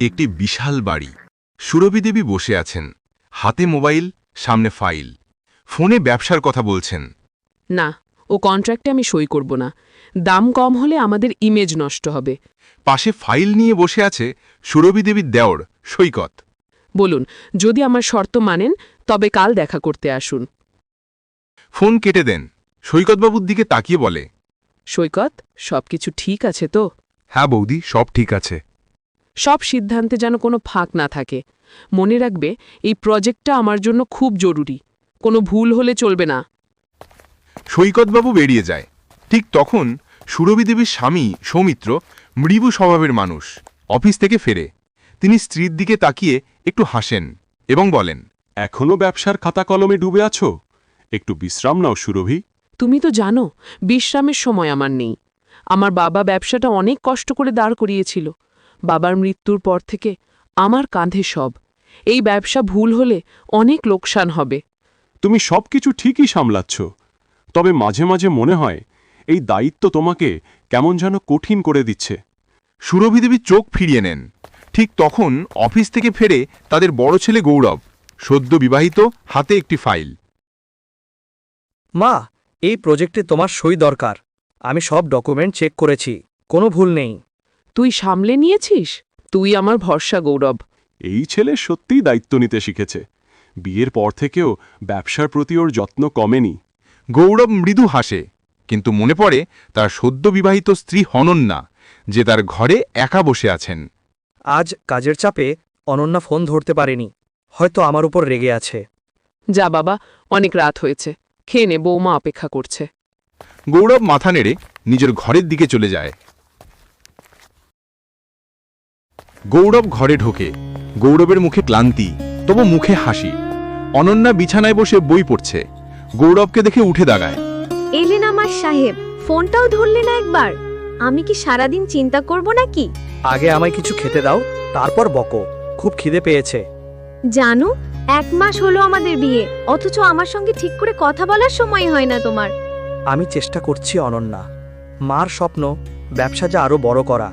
একটি বিশাল বাড়ি। সুরভি দেবী বসে আছেন, হাতে মোবাইল, সামনে ফাইল। ফোনে ব্যবসার কথা বলছেন। না, ও কন্ট্রাক্টে আমি সই করব না। দাম কম হলে আমাদের ইমেজ নষ্ট হবে। পাশে ফাইল নিয়ে বসে আছে সুরভি দেবীর দেওর সৈকত। বলুন, যদি আমার শর্ত মানেন তবে কাল দেখা করতে আসুন। ফোন কেটে দেন। সৈকতবাবুর দিকে তাকিয়ে বলে, সৈকত, সবকিছু ঠিক আছে তো? হ্যাঁ বৌদি, সব ঠিক আছে। সব সিদ্ধান্তে যেন কোনো ফাঁক না থাকে। মনে রাখবে, এই প্রজেক্টটা আমার জন্য খুব জরুরি। কোনো ভুল হলে চলবে না। সৈকতবাবু বেরিয়ে যায়। ঠিক তখন সুরভি দেবীর স্বামী সৌমিত্র, মৃদু স্বভাবের মানুষ, অফিস থেকে ফেরে। তিনি স্ত্রীর দিকে তাকিয়ে একটু হাসেন এবং বলেন, এখনো ব্যবসার খাতা কলমে ডুবে আছো? একটু বিশ্রাম নাও সুরভি। তুমি তো জানো, বিশ্রামের সময় আমার নেই। আমার বাবা ব্যবসাটা অনেক কষ্ট করে দাঁড় করিয়েছিল। বাবার মৃত্যুর পর থেকে আমার কাঁধে সব। এই ব্যবসা ভুল হলে অনেক লোকসান হবে। তুমি সবকিছু ঠিকই সামলাচ্ছ, তবে মাঝে মাঝে মনে হয় এই দায়িত্ব তোমাকে কেমন যেন কঠিন করে দিচ্ছে। সুরভি দেবী চোখ ফিরিয়ে নেন। ঠিক তখন অফিস থেকে ফেরে তাদের বড় ছেলে গৌরব, সদ্য বিবাহিত, হাতে একটি ফাইল। মা, এই প্রজেক্টে তোমার সই দরকার। আমি সব ডকুমেন্ট চেক করেছি, কোনো ভুল নেই। তুই সামলে নিয়েছিস? তুই আমার ভরসা, গৌরব। এই ছেলে সত্যিই দায়িত্ব নিতে শিখেছে। বিয়ের পর থেকেও ব্যবসার প্রতি ওর যত্ন কমেনি। গৌরব মৃদু হাসে, কিন্তু মনে পড়ে তার সদ্য বিবাহিত স্ত্রী অনন্যা, যে তার ঘরে একা বসে আছেন। আজ কাজের চাপে অনন্যা ফোন ধরতে পারেনি, হয়তো আমার উপর রেগে আছে। যা বাবা, অনেক রাত হয়েছে, খেয়ে নে, বৌমা অপেক্ষা করছে। গৌরব মাথা নেড়ে নিজের ঘরের দিকে চলে যায়। গৌরব ঘরে ঢোকে। গৌরবের মুখে ক্লান্তি, তবু মুখে হাসি। অনন্যা বিছানায় বসে বই পড়ছে। গৌরবকে দেখে উঠে দাঁড়ায়। এলেন আমার সাহেব, ফোনটাও ধরলে না একবার। আমি কি সারাদিন চিন্তা করব নাকি? আগে আমায় কিছু খেতে দাও, তারপর বকো। খুব খিদে পেয়েছে। জানু, 1 মাস হলো আমাদের বিয়ে, অথচ আমার সঙ্গে ঠিক করে কথা বলার সময় হয় না তোমার। আমি চেষ্টা করছি অনন্যা। মার স্বপ্ন ব্যবসা যা আরো বড় করা।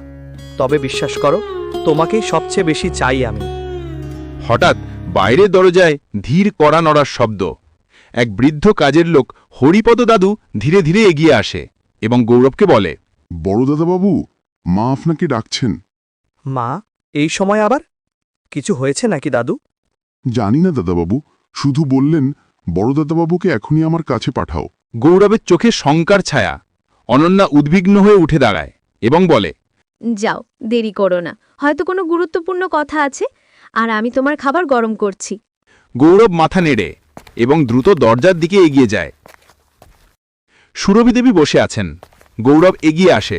তবে বিশ্বাস করো, তোমাকেই সবচেয়ে বেশি চাই আমি। হঠাৎ বাইরের দরজায় ধীর কড়া নড়ার শব্দ। এক বৃদ্ধ কাজের লোক হরিপদ দাদু ধীরে ধীরে এগিয়ে আসে এবং গৌরবকে বলে, বড় দাদাবাবু, মা আপনাকে ডাকছেন। মা, এই সময় আবার? কিছু হয়েছে নাকি দাদু? জানি না দাদাবাবু, শুধু বললেন বড় দাদাবাবুকে এখনই আমার কাছে পাঠাও। গৌরবের চোখে শঙ্কার ছায়া। অনন্যা উদ্বিগ্ন হয়ে উঠে দাঁড়ায় এবং বলে, যাও, দেরি করো না, হয়তো কোনো গুরুত্বপূর্ণ কথা আছে। আর আমি তোমার খাবার গরম করছি। গৌরব মাথা নেড়ে এবং দ্রুত দরজার দিকে এগিয়ে যায়। সুরভি দেবী বসে আছেন। গৌরব এগিয়ে আসে।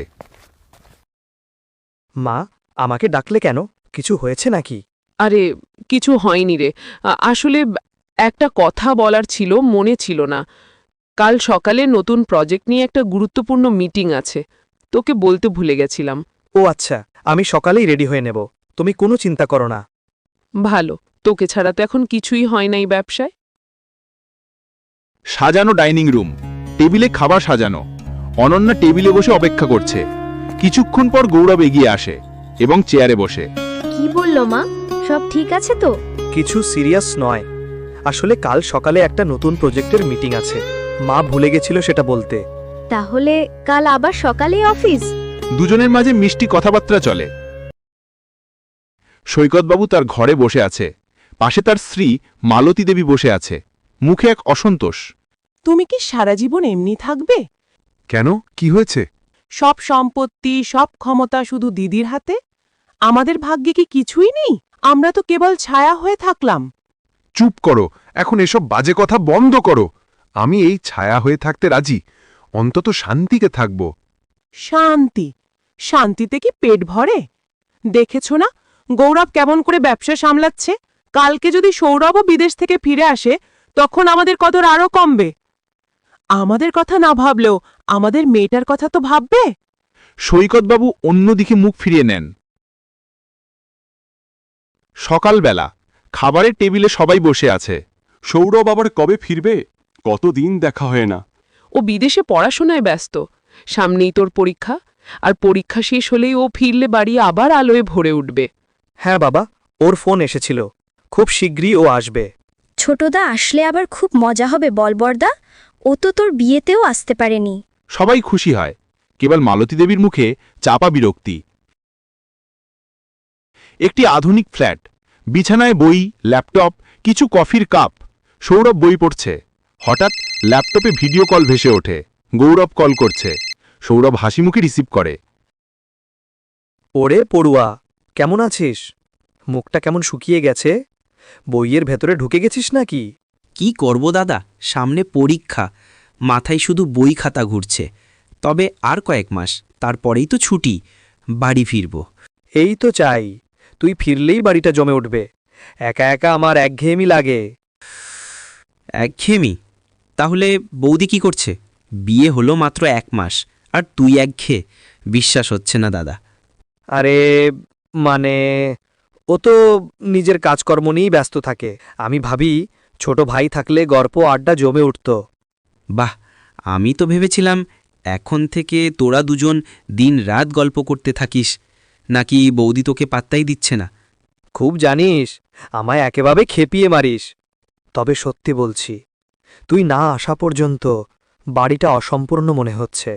মা, আমাকে ডাকলে কেন? কিছু হয়েছে নাকি? আরে, কিছু হয়নি রে। আসলে একটা কথা বলার ছিল, মনে ছিল না। কাল সকালে নতুন প্রজেক্ট নিয়ে একটা গুরুত্বপূর্ণ মিটিং আছে, তোকে বলতে ভুলে গেছিলাম। ও আচ্ছা, আমি সকালেই রেডি হয়ে নেব, তুমি কোনো চিন্তা করো না। ভালো, তোকে ছাড়া তো এখন কিছুই হয় না এই ব্যবসায়। সাজানো ডাইনিং রুম, টেবিলে খাবার সাজানো। অনন্যা টেবিলে বসে অপেক্ষা করছে। কিছুক্ষণ পর গৌরব এগিয়ে আসে এবং চেয়ারে বসে। কি বললো মা? সব ঠিক আছে তো? কিছু সিরিয়াস নয়। আসলে কাল সকালে একটা নতুন প্রজেক্টের মিটিং আছে। মা ভুলে গেছিল সেটা বলতে। তাহলে কাল আবার সকালে অফিস? দুজনের মাঝে মিষ্টি কথাবার্তা চলে। সৈকতবাবু তার ঘরে বসে আছে। পাশে তার স্ত্রী মালতী দেবী বসে আছে, মুখে এক অসন্তোষ। তুমি কি সারা জীবন এমনি থাকবে? কেন, কি হয়েছে? সব সম্পত্তি, সব ক্ষমতা শুধু দিদির হাতে? আমাদের ভাগ্যে কি কিছুই নেই? আমরা তো কেবল ছায়া হয়ে থাকলাম। চুপ করো, এখন এসব বাজে কথা বন্ধ করো। আমি এই ছায়া হয়ে থাকতে রাজি, অন্তত শান্তিকে থাকব। শান্তি? শান্তিতে কি পেট ভরে? দেখেছ না গৌরব কেমন করে ব্যবসা সামলাচ্ছে? কালকে যদি সৌরভও বিদেশ থেকে ফিরে আসে, তখন আমাদের কদর আরও কমবে। আমাদের কথা না ভাবলেও আমাদের মেয়েটার কথা তো ভাববে। সৈকতবাবু অন্যদিকে মুখ ফিরিয়ে নেন। সকালবেলা খাবারের টেবিলে সবাই বসে আছে। সৌরভ আবার কবে ফিরবে? কতদিন দেখা হয় না। ও বিদেশে পড়াশোনায় ব্যস্ত। সামনেই তোর পরীক্ষা, আর পরীক্ষা শেষ হলেই ও ফিরলে বাড়ি আবার আলোয় ভরে উঠবে। হ্যাঁ বাবা, ওর ফোন এসেছিল। খুব শীঘ্রই ও আসবে। ছোটদা আসলে আবার খুব মজা হবে বল বড়দা। ও তো তোর বিয়েতেও আসতে পারেনি। সবাই খুশি হয়, কেবল মালতী দেবীর মুখে চাপা বিরক্তি। একটি আধুনিক ফ্ল্যাট, বিছানায় বই, ল্যাপটপ, কিছু কফির কাপ। সৌরভ বই পড়ছে। হঠাৎ ল্যাপটপে ভিডিও কল ভেসে ওঠে। গৌরব কল করছে। সৌরভ হাসিমুখে রিসিভ করে। ওরে পড়ুয়া, কেমন আছিস? মুখটা কেমন শুকিয়ে গেছে? বইয়ের ভেতরে ঢুকে গেছিস নাকি? কি করব দাদা, সামনে পরীক্ষা, মাথায় শুধু বই খাতা ঘুরছে। তবে আর কয়েক মাস, তারপরেই তো ছুটি, বাড়ি ফিরব। এই তো চাই, তুই ফিরলেই বাড়িটা জমে উঠবে। একা একা আমার একঘেয়েমি লাগে। একঘেয়েমি? তাহলে বৌদি কি করছে? বিয়ে হলো মাত্র 1 মাস, আর তুই একঘেয়ে? বিশ্বাস হচ্ছে না দাদা। আরে মানে, ও তো নিজের কাজকর্ম নিয়েই ব্যস্ত থাকে। আমি ভাবি ছোট ভাই থাকলে গল্প আড্ডা জমে উঠত। বাহ, আমি তো ভেবেছিলাম এখন থেকে তোরা দুজন দিন রাত গল্প করতে থাকিস, নাকি বৌদি তোকে পাত্তাই দিচ্ছে না? খুব জানিস, আমায় একেভাবে খেপিয়ে মারিস। তবে সত্যি বলছি, তুই না আসা পর্যন্ত বাড়িটা অসম্পূর্ণ মনে হচ্ছে।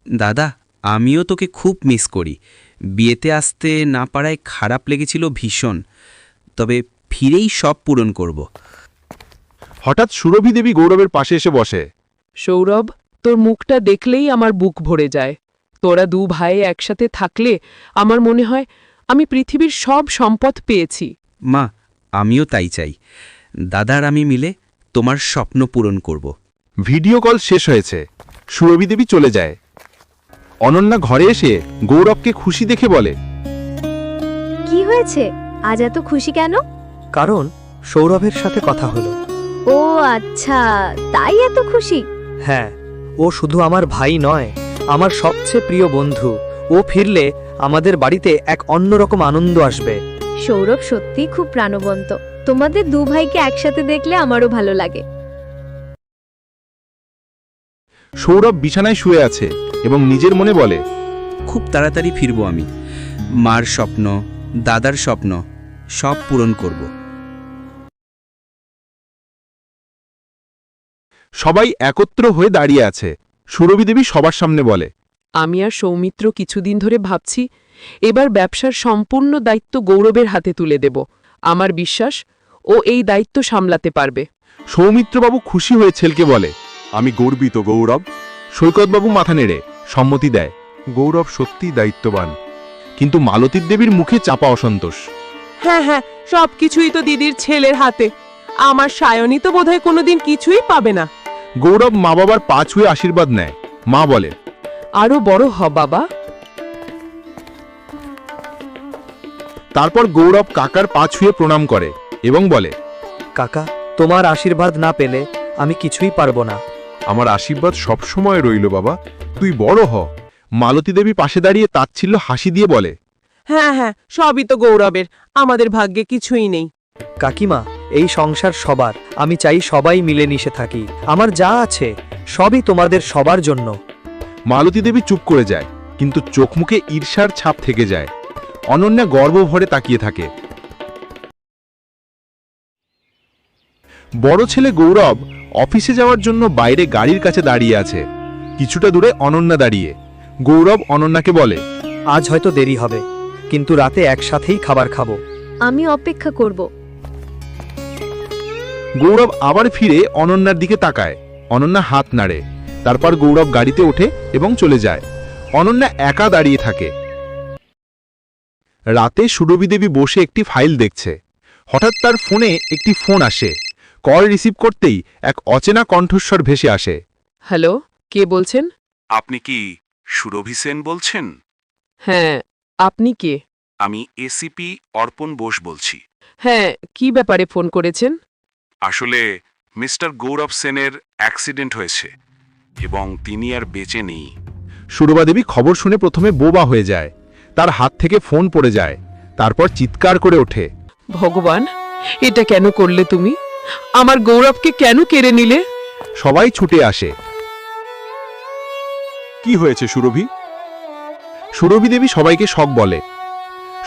দাদা, আমিও তোকে খুব মিস করি। বিয়েতে আসতে না পারায় খারাপ লেগেছিল ভীষণ, তবে ফিরেই সব পূরণ করব। হঠাৎ সুরভি দেবী গৌরবের পাশে এসে বসে। সৌরভ, তোর মুখটা দেখলেই আমার বুক ভরে যায়। তোরা 2 ভাই একসাথে থাকলে আমার মনে হয় আমি পৃথিবীর সব সম্পদ পেয়েছি। মা, আমিও তাই চাই। দাদার আমি মিলে তোমার স্বপ্ন পূরণ করব। ভিডিও কল শেষ হয়েছে। সুরভি দেবী চলে যায়। অনন্যা ঘরে এসে গৌরবকে খুশি দেখে বলে, কি হয়েছে? আজ এত খুশি কেন? কারণ সৌরভের সাথে কথা হলো। ও আচ্ছা, তাই এত খুশি? হ্যাঁ, ও শুধু আমার ভাই নয়, আমার সবচেয়ে প্রিয় বন্ধু। ও ফিরলে আমাদের বাড়িতে এক অন্যরকম আনন্দ আসবে। সৌরভ সত্যিই খুব প্রাণবন্ত। তোমাদের 2 ভাইকে একসাথে দেখলে আমারও ভালো লাগে। সৌরভ বিছানায় শুয়ে আছে এবং নিজের মনে বলে, খুব তাড়াতাড়ি ফিরব আমি। মার স্বপ্ন, দাদার স্বপ্ন সব পূরণ করব। সবাই একত্র হয়ে দাঁড়িয়ে আছে। সুরভি দেবী সবার সামনে বলে, আমি আর সৌমিত্র কিছুদিন ধরে ভাবছি এবার ব্যবসার সম্পূর্ণ দায়িত্ব গৌরবের হাতে তুলে দেব। আমার বিশ্বাস ও এই দায়িত্ব সামলাতে পারবে। সৌমিত্রবাবু খুশি হয়ে ছেলেকে বলে। আমি গর্বিত গৌরব। সৈকতবাবু মাথা নেড়ে সম্মতি দেয়। গৌরব সত্যিই দায়িত্ববান। কিন্তু মালতীর দেবীর মুখে চাপা অসন্তোষ। হ্যাঁ হ্যাঁ, সবকিছুই তো দিদির ছেলের হাতে। আমার সায়নী তো বোধহয় কোনোদিন কিছুই পাবে না। গৌরব মা বাবার পা ছুঁয়ে আশীর্বাদ নেয়। মা বলে, আরও বড় হ বাবা। তারপর গৌরব কাকার পা ছুঁয়ে প্রণাম করে এবং বলে, কাকা, তোমার আশীর্বাদ না পেলে আমি কিছুই পারবো না। আমার আশীর্বাদ সবসময় রইল বাবা, তুই বড় হ। মালতী দেবী পাশে দাঁড়িয়ে তাচ্ছিল্য হাসি দিয়ে বলে, হ্যাঁ হ্যাঁ, সবই তো গৌরবের, আমাদের ভাগ্যে কিছুই নেই। কাকিমা, এই সংসার সবার। আমি চাই সবাই মিলেমিশে থাকি। আমার যা আছে সবই তোমাদের সবার জন্য। মালতী দেবী চুপ করে যায়, কিন্তু চোখ মুখে ঈর্ষার ছাপ থেকে যায়। অনন্যা গর্ব ভরে তাকিয়ে থাকে। বড় ছেলে গৌরব অফিসে যাওয়ার জন্য বাইরে গাড়ির কাছে দাঁড়িয়ে আছে। কিছুটা দূরে অনন্যা দাঁড়িয়ে। গৌরব অনন্যাকে বলে, আজ হয়তো দেরি হবে, কিন্তু রাতে একসাথেই খাবার খাবো। আমি অপেক্ষা করব। গৌরব আবার ফিরে অনন্যার দিকে তাকায়। অনন্যা হাত নাড়ে। তারপর গৌরব গাড়িতে ওঠে এবং চলে যায়। অনন্যা একা দাঁড়িয়ে থাকে। রাতে সুরভি দেবী বসে একটি ফাইল দেখছে। হঠাৎ তার ফোনে একটি ফোন আসে। কল রিসিভ করতেই এক অচেনা কণ্ঠস্বর ভেসে আসে। হ্যালো, কে বলছেন? আপনি কি সুরভি সেন বলছেন? হ্যাঁ, আপনি কে? আমি এসিপি অর্পণ বোস বলছি। হ্যাঁ, কি ব্যাপারে ফোন করেছেন? আসলে মিস্টার গৌরব সেনের অ্যাক্সিডেন্ট হয়েছে এবং তিনি আর বেঁচে নেই। সুরভা দেবী খবর শুনে প্রথমে বোবা হয়ে যায়। তার হাত থেকে ফোন পড়ে যায়। তারপর চিৎকার করে ওঠে, ভগবান, এটা কেন করলে তুমি? আমার গৌরবকে কেন কেড়ে নিলে? সবাই ছুটে আসে। কি হয়েছে সুরভি? সুরভি দেবী সবাইকে সব বলে।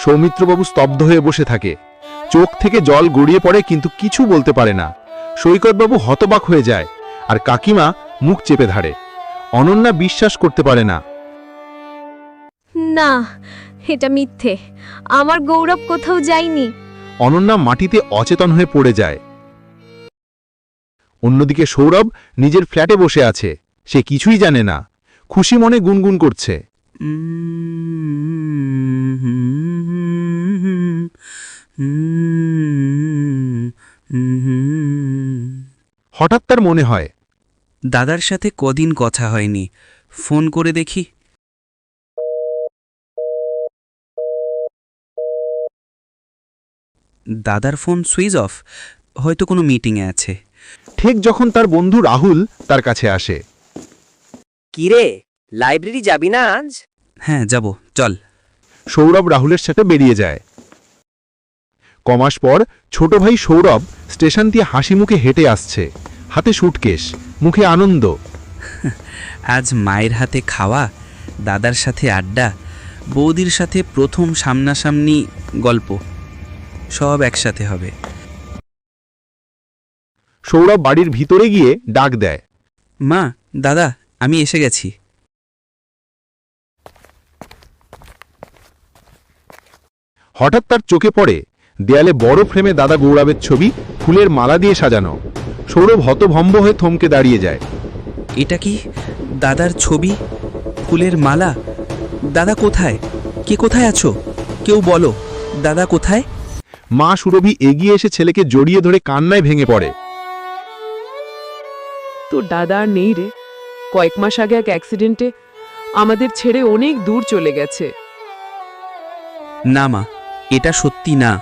সৌমিত্রবাবু স্তব্ধ হয়ে বসে থাকে। চোখ থেকে জল গড়িয়ে পড়ে, কিন্তু কিছু বলতে পারে না। সৈকতবাবু হতবাক হয়ে যায়, আর কাকিমা মুখ চেপে ধরে। অনন্যা বিশ্বাস করতে পারে না। না, এটা মিথ্যে। আমার গৌরব কোথাও যায়নি। অনন্যা মাটিতে অচেতন হয়ে পড়ে যায়। অন্যদিকে সৌরভ নিজের ফ্ল্যাটে বসে আছে। সে কিছুই জানে না, খুশি মনে গুনগুন করছে। হঠাৎ তার মনে হয়, দাদার সাথে কদিন কথা হয়নি, ফোন করে দেখি। দাদার ফোন সুইচ অফ, হয়তো কোনো মিটিংয়ে আছে। ঠিক যখন তার বন্ধু রাহুল তার কাছে আসে। কিরে, লাইব্রেরি যাবি না আজ? হ্যাঁ যাব, চল। সৌরভ রাহুলের সাথে বেরিয়ে যায়। কমাস পর ছোট ভাই সৌরভ স্টেশন দিয়ে হাসি মুখে হেঁটে আসছে, হাতে সুটকেস, মুখে আনন্দ। আজ মায়ের হাতে খাওয়া, দাদার সাথে আড্ডা, বৌদির সাথে প্রথম সামনাসামনি গল্প, সব একসাথে হবে। সৌরভ বাড়ির ভিতরে গিয়ে ডাক দেয়, মা, দাদা, আমি এসে গেছি। হঠাৎ তার চোখে পড়ে দেয়ালে বড় ফ্রেমে দাদা গৌরবের ছবি ফুলের মালা দিয়ে সাজানো। সৌরভ হতভম্ব হয়ে থমকে দাঁড়িয়ে যায়। এটা কি দাদার ছবি, ফুলের মালা? দাদা কোথায়? কে কোথায় আছো? কেউ বলো, দাদা কোথায়? মা সুরভি এগিয়ে এসে ছেলেকে জড়িয়ে ধরে কান্নায় ভেঙে পড়ে। তোর দাদা আর নেই রে। কয়েক মাস আগে এক অ্যাক্সিডেন্টে আমাদের ছেড়ে অনেক দূর চলে গেছে। না মা, এটা সত্যি না।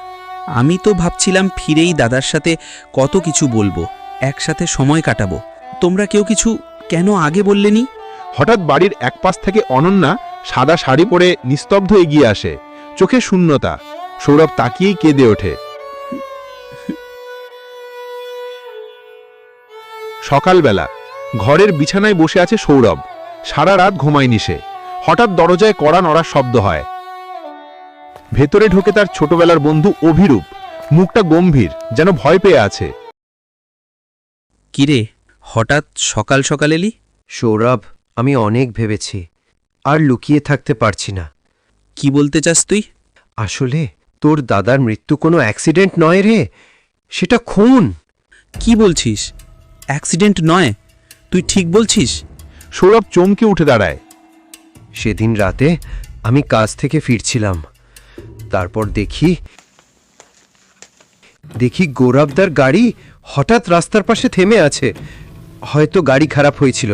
আমি তো ভাবছিলাম ফিরেই দাদার সাথে কত কিছু বলবো, একসাথে সময় কাটাবো। তোমরা কেউ কিছু কেন আগে বললেনি? হঠাৎ বাড়ির এক পাশ থেকে অনন্যা সাদা শাড়ি পরে নিস্তব্ধ এগিয়ে আসে, চোখে শূন্যতা। সৌরভ তাকিয়েই কেঁদে ওঠে। সকালবেলা ঘরের বিছানায় বসে আছে সৌরভ। সারা রাত ঘুমায়নি সে। হঠাৎ দরজায় কড়া নড়ার শব্দ হয়। ভেতরে ঢোকে তার ছোটবেলার বন্ধু অভিরূপ, মুখটা গম্ভীর, যেন ভয় পেয়ে আছে। কিরে, হঠাৎ সকাল সকাল এলি? সৌরভ, আমি অনেক ভেবেছি, আর লুকিয়ে থাকতে পারছি না। কি বলতে চাস তুই? আসলে তোর দাদার মৃত্যু কোনো অ্যাক্সিডেন্ট নয় রে, সেটা খুন। কি বলছিস? অ্যাক্সিডেন্ট নয়? তুই ঠিক বলছিস? সৌরভ চমকে উঠে দাঁড়ায়। সেদিন রাতে আমি কাজ থেকে ফিরছিলাম, তারপর দেখি গৌরবদার গাড়ি হঠাৎ রাস্তার পাশে থেমে আছে। হয়তো গাড়ি খারাপ হয়েছিল।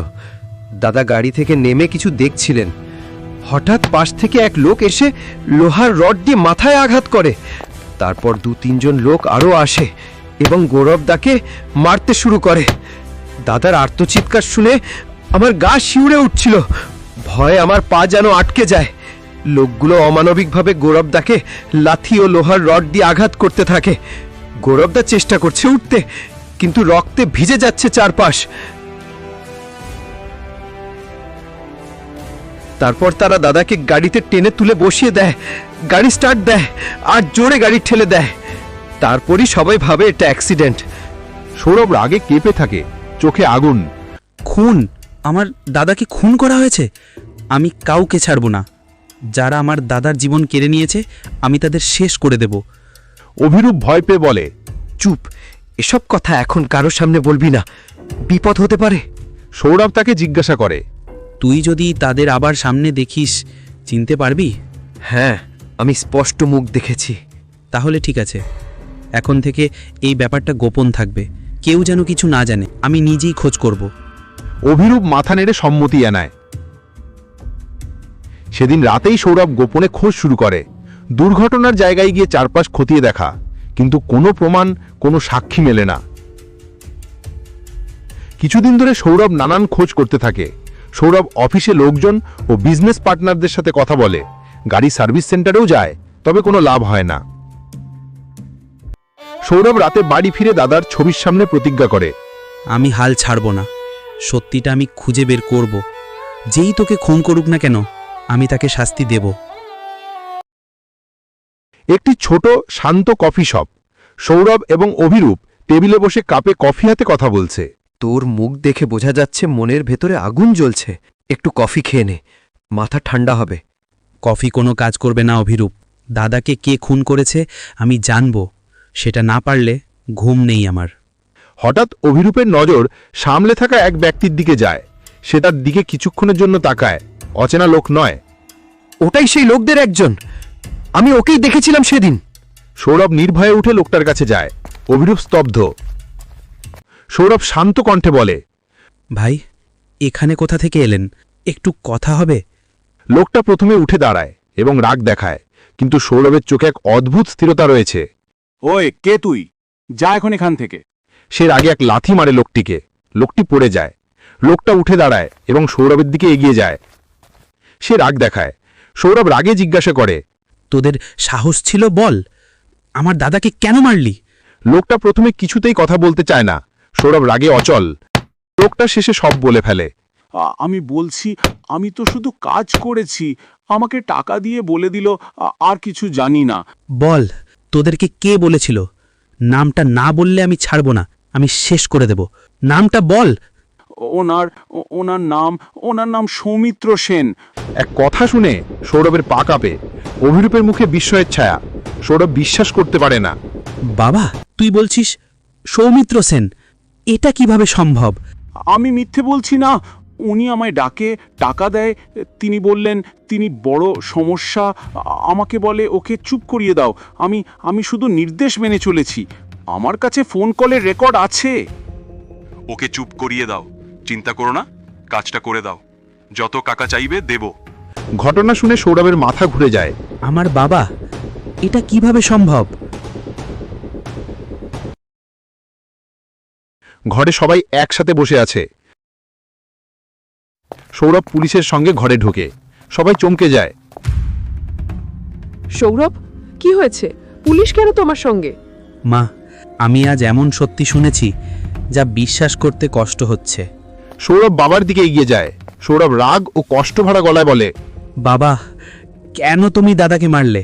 দাদা গাড়ি থেকে নেমে কিছু দেখছিলেন। হঠাৎ পাশ থেকে এক লোক এসে লোহার রড দিয়ে মাথায় আঘাত করে। তারপর 2-3 জন লোক আরও আসে এবং গৌরবদাকে মারতে শুরু করে। দাদার আর্তচিৎকার শুনে আমার গা শিউরে উঠছিল। ভয়ে আমার পা যেন আটকে যায়। লোকগুলো অমানবিকভাবে গৌরবদাকে লাথি ও লোহার রড দিয়ে আঘাত করতে থাকে। গৌরবদা চেষ্টা করছে উঠতে, কিন্তু রক্তে ভিজে যাচ্ছে চারপাশ। তারপর তারা দাদাকে গাড়িতে টেনে তুলে বসিয়ে দেয়, গাড়ি স্টার্ট দেয় আর জোরে গাড়ি ঠেলে দেয়। তারপরই সবাই ভাবে এটা অ্যাক্সিডেন্ট। সৌরভ রাগে কেঁপে থাকে, চোখে আগুন। খুন? আমার দাদাকে খুন করা হয়েছে? আমি কাউকে ছাড়ব না। যারা আমার দাদার জীবন কেড়ে নিয়েছে, আমি তাদের শেষ করে দেব। অভিরূপ ভয় পেয়ে বলে, চুপ, এসব কথা এখন কারো সামনে বলবি না, বিপদ হতে পারে। সৌরভ তাকে জিজ্ঞাসা করে, তুই যদি তাদের আবার সামনে দেখিস, চিনতে পারবি? হ্যাঁ, আমি স্পষ্ট মুখ দেখেছি। তাহলে ঠিক আছে, এখন থেকে এই ব্যাপারটা গোপন থাকবে। কেউ যেন কিছু না জানে। আমি নিজেই খোঁজ করব। অভিরূপ মাথা নেড়ে সম্মতি জানায়। সেদিন রাতেই সৌরভ গোপনে খোঁজ শুরু করে। দুর্ঘটনার জায়গায় গিয়ে চারপাশ খতিয়ে দেখা, কিন্তু কোনো প্রমাণ, কোনো সাক্ষী মেলে না। কিছুদিন ধরে সৌরভ নানান খোঁজ করতে থাকে। সৌরভ অফিসে লোকজন ও বিজনেস পার্টনারদের সাথে কথা বলে, গাড়ি সার্ভিস সেন্টারেও যায়, তবে কোনো লাভ হয় না। সৌরভ রাতে বাড়ি ফিরে দাদার ছবির সামনে প্রতিজ্ঞা করে, আমি হাল ছাড়ব না। সত্যিটা আমি খুঁজে বের করব। যেই তোকে খুন করুক না কেন, আমি তাকে শাস্তি দেব। একটি ছোট শান্ত কফি শপ। সৌরভ এবং অভিরূপ টেবিলে বসে কাপে কফি হাতে কথা বলছে। তোর মুখ দেখে বোঝা যাচ্ছে মনের ভেতরে আগুন জ্বলছে। একটু কফি খেয়ে নে, মাথা ঠান্ডা হবে। কফি কোনো কাজ করবে না অভিরূপ। দাদাকে কে খুন করেছে আমি জানব, সেটা না পারলে ঘুম নেই আমার। হঠাৎ অভিরূপের নজর সামলে থাকা এক ব্যক্তির দিকে যায়। সে তার দিকে কিছুক্ষণের জন্য তাকায়। অচেনা লোক নয়। ওটাই সেই লোকদের একজন, আমি ওকেই দেখেছিলাম সেদিন। সৌরভ নির্ভয়ে উঠে লোকটার কাছে যায়। অভিরূপ স্তব্ধ। সৌরভ শান্ত কণ্ঠে বলে, ভাই, এখানে কোথা থেকে এলেন? একটু কথা হবে। লোকটা প্রথমে উঠে দাঁড়ায় এবং রাগ দেখায়, কিন্তু সৌরভের চোখে এক অদ্ভুত স্থিরতা রয়েছে। ওই কে তুই? যা এখন এখান থেকে। সে রাগে এক লাথি মারে লোকটিকে। লোকটি পড়ে যায়। লোকটা উঠে দাঁড়ায় এবং সৌরভের দিকে এগিয়ে যায়। সে রাগ দেখায়। সৌরভ রাগে জিজ্ঞাসা করে, তোদের সাহস ছিল বল, আমার দাদাকে কেন মারলি? লোকটা প্রথমে কিছুতেই কথা বলতে চায় না। সৌরভ রাগে অচল। লোকটা শেষে সব বলে ফেলে। আমি বলছি, আমি তো শুধু কাজ করেছি। আমাকে টাকা দিয়ে বলে দিল, আর কিছু জানি না। বল, তোদেরকে কে বলেছিল? নামটা না বললে আমি ছাড়ব না, আমি শেষ করে দেব। নামটা বল। ওনার নাম সৌমিত্র সেন। এক কথা শুনে সৌরভের পা কাঁপে। অভিরূপের মুখে বিস্ময়ের ছায়া। সৌরভ বিশ্বাস করতে পারে না। বাবা, তুই বলছিস সৌমিত্র সেন? এটা কিভাবে সম্ভব? আমি মিথ্যে বলছি না। উনি আমায় ডাকে, টাকা দেয়। তিনি বললেন তিনি বড় সমস্যা। আমাকে বলে ওকে চুপ করিয়ে দাও। আমি শুধু নির্দেশ মেনে চলেছি। আমার কাছে ফোন কলের রেকর্ড আছে। ওকে চুপ করিয়ে দাও, চিন্তা করো না, কাজটা করে দাও। যত টাকা চাইবে দেব। ঘটনা শুনে সৌরভের মাথা ঘুরে যায়। আমার বাবা, এটা কিভাবে সম্ভব? ঘরে সবাই একসাথে বসে আছে। সৌরভ পুলিশের সঙ্গে ঘরে ঢোকে। সবাই চমকে যায়। সৌরভ, কি হয়েছে? পুলিশ কেন তোমার সঙ্গে? মা, আমি আজ এমন সত্যি শুনেছি যা বিশ্বাস করতে কষ্ট হচ্ছে। সৌরভ বাবার দিকে এগিয়ে যায়। সৌরভ রাগ ও কষ্ট ভরা গলায় বলে, বাবা, কেন তুমি দাদাকে মারলে?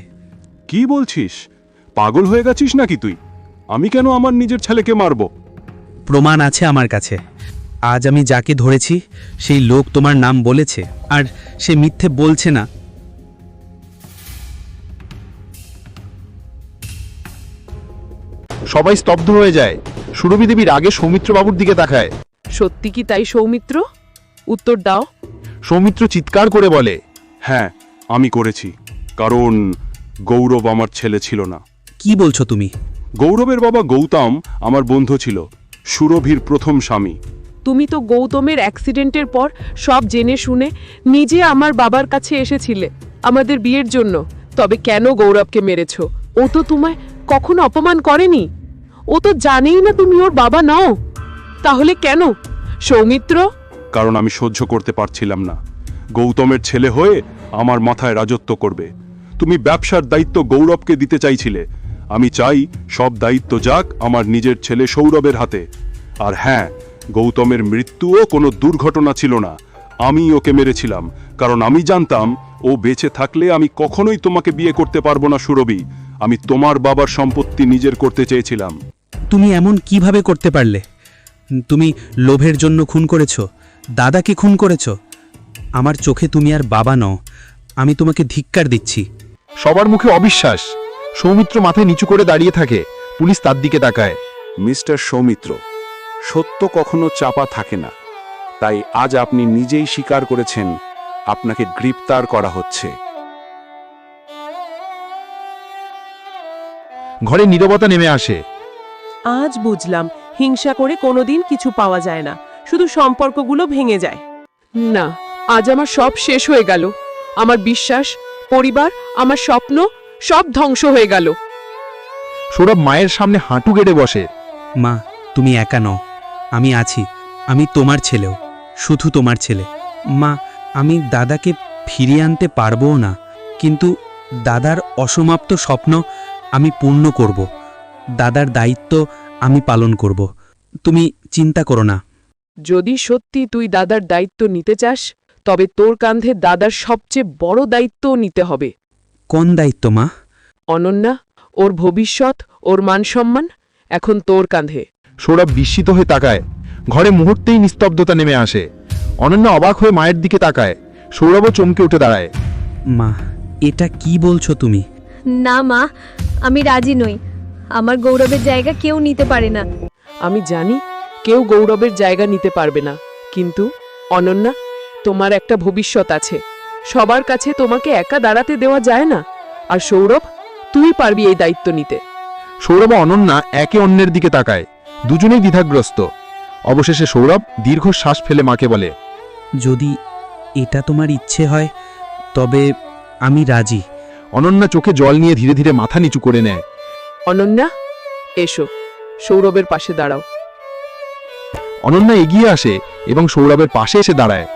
কি বলছিস? পাগল হয়ে গেছিস নাকি তুই? আমি কেন আমার নিজের ছেলেকে মারব? প্রমাণ আছে আমার কাছে। আজ আমি যাকে ধরেছি সেই লোক তোমার নাম বলেছে, আর সে মিথ্যে বলছে না। সবাই স্তব্ধ হয়ে যায়। সুরভি দেবী রাগে সৌমিত্র বাবুর দিকে তাকায়। সত্যি কি তাই সৌমিত্র? উত্তর দাও। সৌমিত্র চিৎকার করে বলে, হ্যাঁ, আমি করেছি। কারণ গৌরব আমার ছেলে ছিল না। কি বলছো তুমি? গৌরবের বাবা গৌতম আমার বন্ধু ছিল, সুরভির প্রথম স্বামী। তুমি তো গৌতমের অ্যাক্সিডেন্টের পর সব জেনে শুনে নিজে আমার বাবার কাছে এসেছিলে আমাদের বিয়ের জন্য। তবে কেন গৌরবকে মেরেছ? ও তো তোমায় কখনো অপমান করেনি। ও তো জানেই না তুমি ওর বাবা নও। তাহলে কেন সৌমিত্র? কারণ আমি সহ্য করতে পারছিলাম না গৌতমের ছেলে হয়ে আমার মাথায় রাজত্ব করবে। তুমি ব্যবসার দায়িত্ব গৌরবকে দিতে চাইছিলে। আমি চাই সব দায়িত্ব যাক আমার নিজের ছেলে সৌরভের হাতে। আর হ্যাঁ, গৌতমের মৃত্যুও কোনো দুর্ঘটনা ছিল না। আমি ওকে মেরেছিলাম, কারণ আমি জানতাম ও বেঁচে থাকলে আমি কখনোই তোমাকে বিয়ে করতে পারবো না সুরভি। আমি তোমার বাবার সম্পত্তি নিজের করতে চেয়েছিলাম। তুমি এমন কিভাবে করতে পারলে? তুমি লোভের জন্য খুন করেছ, দাদাকে খুন করেছ। আমার চোখে তুমি আর বাবা নও। আমি তোমাকে ধিক্কার দিচ্ছি। সবার মুখে অবিশ্বাস। সৌমিত্র মাথায় নিচু করে দাঁড়িয়ে থাকে। পুলিশ তার দিকে তাকায়। মিস্টার সৌমিত্র, সত্য কখনো চাপা থাকে না। তাই আজ আপনি নিজেই স্বীকার করেছেন আপনাকে গ্রেপ্তার করা হচ্ছে। ঘরে নীরবতা নেমে আসে। আজ বুঝলাম হিংসা করে কোনোদিন কিছু পাওয়া যায় না, শুধু সম্পর্কগুলো ভেঙে যায়। না, আজ আমার সব শেষ হয়ে গেল। আমার বিশ্বাস, পরিবার, আমার স্বপ্ন সব ধ্বংস হয়ে গেল। সৌরভ মায়ের সামনে হাঁটু গেড়ে বসে। মা, তুমি একা নও, আমি আছি। আমি তোমার ছেলেও, শুধু তোমার ছেলে। মা, আমি দাদাকে ফিরিয়ে আনতে পারবও না, কিন্তু দাদার অসমাপ্ত স্বপ্ন আমি পূর্ণ করব। দাদার দায়িত্ব আমি পালন করব। তুমি চিন্তা করো না। যদি সত্যি তুই দাদার দায়িত্ব নিতে চাস, তবে তোর কাঁধে দাদার সবচেয়ে বড় দায়িত্বও নিতে হবে। কোন দায়িত্ব মা? অনন্যা, ওর ভবিষ্যৎ, ওর মান সম্মান এখন তোর কাঁধে। সৌরভ বিস্মিত হয়ে তাকায়। ঘরে মুহূর্তেই নিস্তব্ধতা নেমে আসে। অনন্যা অবাক হয়ে মায়ের দিকে তাকায়। সৌরভও চমকে উঠে দাঁড়ায়। মা, এটা কি বলছো তুমি? না মা, আমি রাজি নই। আমার গৌরবের জায়গা কেউ নিতে পারে না। আমি জানি কেউ গৌরবের জায়গা নিতে পারবে না, কিন্তু অনন্যা, তোমার একটা ভবিষ্যৎ আছে। সবার কাছে তোমাকে একা দাঁড়াতে দেওয়া যায় না। আর সৌরভ, তুই পারবি এই দায়িত্ব নিতে। সৌরভ ও অনন্যা একে অন্যের দিকে তাকায়। দুজনেই দ্বিধাগ্রস্ত। অবশেষে সৌরভ দীর্ঘ শ্বাস ফেলে মাকে বলে, যদি এটা তোমার ইচ্ছে হয় তবে আমি রাজি। অনন্যা চোখে জল নিয়ে ধীরে ধীরে মাথা নিচু করে নেয়। অনন্যা, এসো, সৌরভের পাশে দাঁড়াও। অনন্যা এগিয়ে আসে এবং সৌরভের পাশে এসে দাঁড়ায়।